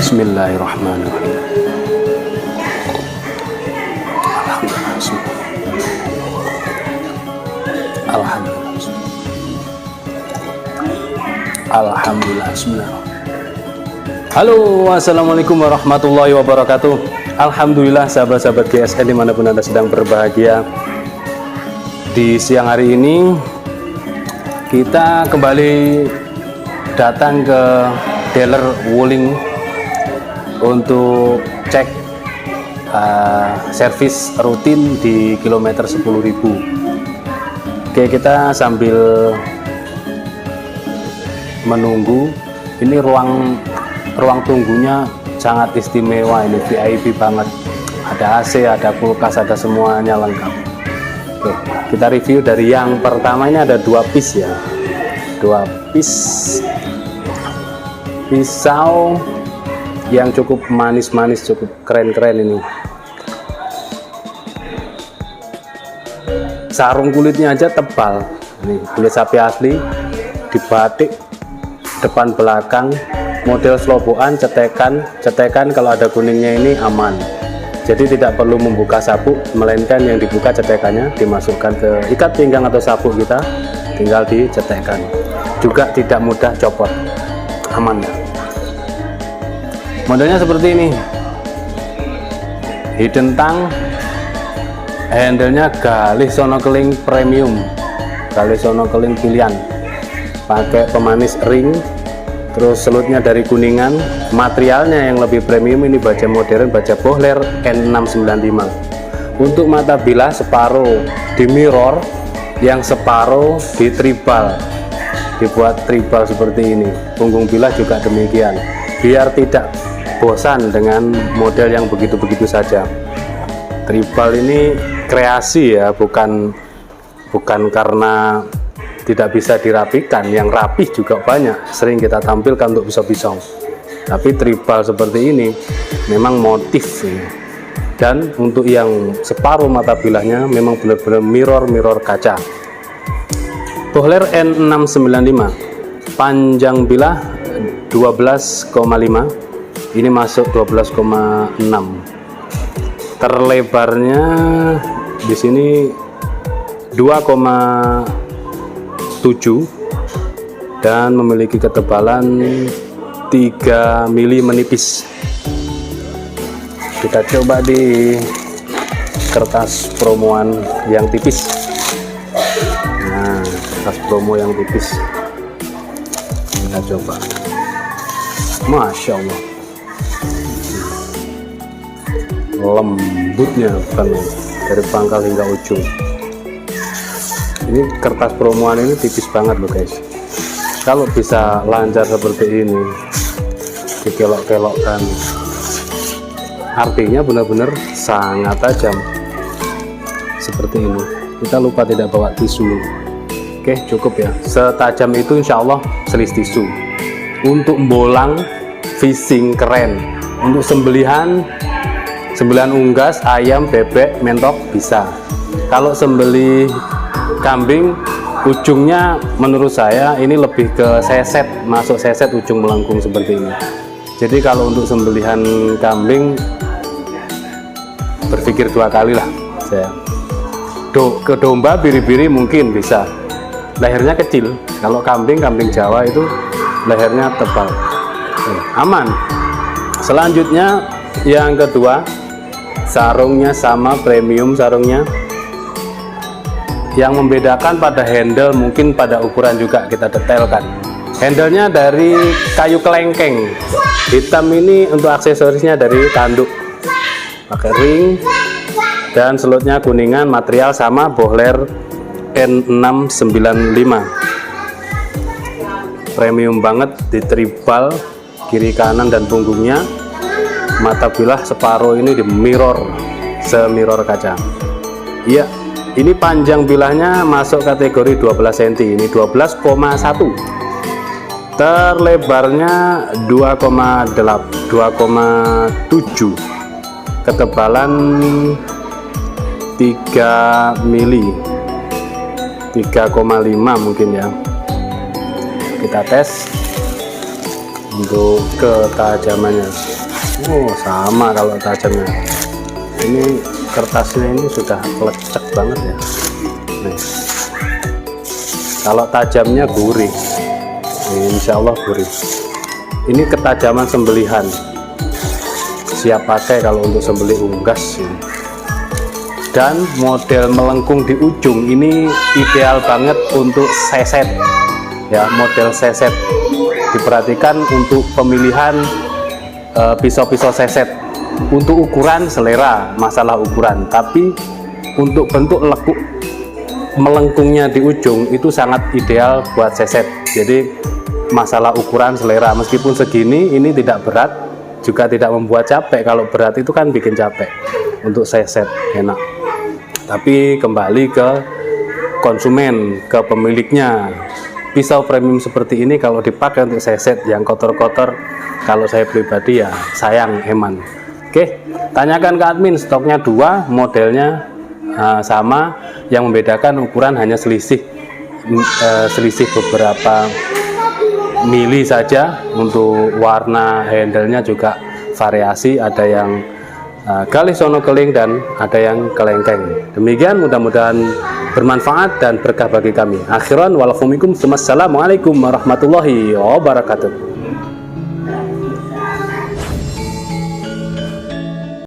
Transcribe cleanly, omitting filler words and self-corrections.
Bismillahirrahmanirrahim. Alhamdulillah. Bismillahirrahmanirrahim. Halo, assalamualaikum warahmatullahi wabarakatuh. Alhamdulillah sahabat-sahabat GSN dimanapun Anda sedang berbahagia. Di siang hari ini kita kembali datang ke dealer Wuling untuk cek servis rutin di kilometer 10.000. Oke, kita sambil menunggu. Ini ruang tunggunya sangat istimewa, ini VIP banget. Ada AC, ada kulkas, ada semuanya lengkap. Oke, kita review dari yang pertama. Ini ada 2 piece ya, 2 piece pisau yang cukup manis-manis, cukup keren-keren ini. Sarung kulitnya aja tebal, ini kulit sapi asli, dibatik depan belakang, model sloboan, cetekan kalau ada kuningnya ini aman. Jadi tidak perlu membuka sabuk, melainkan yang dibuka cetekannya, dimasukkan ke ikat pinggang atau sabuk kita, tinggal dicetekkan. Juga tidak mudah copot, aman ya. Modelnya seperti ini, hidden tang, handle-nya galih sonokeling premium, galih sonokeling pilihan, pakai pemanis ring, terus selutnya dari Kuningan. Materialnya yang lebih premium, ini baja modern, baja Bohler N695. Untuk mata bilah separuh di mirror, yang separuh di tribal, dibuat tribal seperti ini. Punggung bilah juga demikian, biar tidak bosan dengan model yang begitu-begitu saja. Tribal ini kreasi ya, bukan karena tidak bisa dirapikan. Yang rapih juga banyak, sering kita tampilkan untuk pisau-pisau. Tapi tribal seperti ini memang motif ya. Dan untuk yang separuh mata bilahnya memang benar-benar mirror kaca. Bohler N695, panjang bilah 12,5, ini masuk 12,6. Terlebarnya di sini 2,7 dan memiliki ketebalan 3 mili menipis. Kita coba di kertas promoan yang tipis. Nah, kertas promo yang tipis kita coba. Masya Allah, lembutnya bukan dari pangkal hingga ujung. Ini kertas promoan ini tipis banget loh guys. Kalau bisa lancar seperti ini, dikelok-kelokkan, artinya benar-benar sangat tajam seperti ini. Kita lupa tidak bawa tisu. Oke, cukup ya, setajam itu insya Allah selis tisu. Untuk bolang fishing keren, untuk sembelihan unggas, ayam, bebek, mentok bisa. Kalau sembelih kambing, ujungnya menurut saya ini lebih ke seset, masuk seset ujung melengkung seperti ini. Jadi kalau untuk sembelihan kambing berpikir 2 kali lah saya. Ke domba biri-biri mungkin bisa, lehernya kecil. Kalau kambing Jawa itu lehernya tebal, aman. Selanjutnya yang kedua, sarungnya sama, premium sarungnya. Yang membedakan pada handle, mungkin pada ukuran juga kita detailkan. Handlenya dari kayu kelengkeng hitam, ini untuk aksesorisnya dari tanduk, pakai ring, dan selutnya kuningan, material sama Bohler N695. Premium banget, di tribal kiri kanan dan punggungnya. Mata bilah separuh ini di mirror, semirror kaca. Iya, ini panjang bilahnya masuk kategori 12 cm, ini 12,1. Terlebarnya 2,7. Ketebalan 3 mili, 3,5 mungkin ya. Kita tes untuk ketajamannya. Oh, sama kalau tajamnya. Ini kertasnya ini sudah lecek banget ya. Nih. Kalau tajamnya gurih, insya Allah gurih. Ini ketajaman sembelihan, siap pakai kalau untuk sembelih unggas. Dan model melengkung di ujung ini ideal banget untuk seset ya, model seset. Diperhatikan untuk pemilihan pisau-pisau seset. Untuk ukuran selera, masalah ukuran, tapi untuk bentuk lekuk melengkungnya di ujung itu sangat ideal buat seset. Jadi masalah ukuran selera, meskipun segini ini tidak berat, juga tidak membuat capek. Kalau berat itu kan bikin capek. Untuk seset enak, tapi kembali ke konsumen, ke pemiliknya. Pisau premium seperti ini kalau dipakai untuk seset yang kotor-kotor, kalau saya pribadi ya sayang, eman. Oke, tanyakan ke admin, stoknya 2, modelnya sama, yang membedakan ukuran hanya selisih beberapa mili saja. Untuk warna handle-nya juga variasi, ada yang galih sono keling dan ada yang kelengkeng. Demikian, mudah-mudahan bermanfaat dan berkah bagi kami. Akhiran walafumikum, assalamualaikum warahmatullahi wabarakatuh.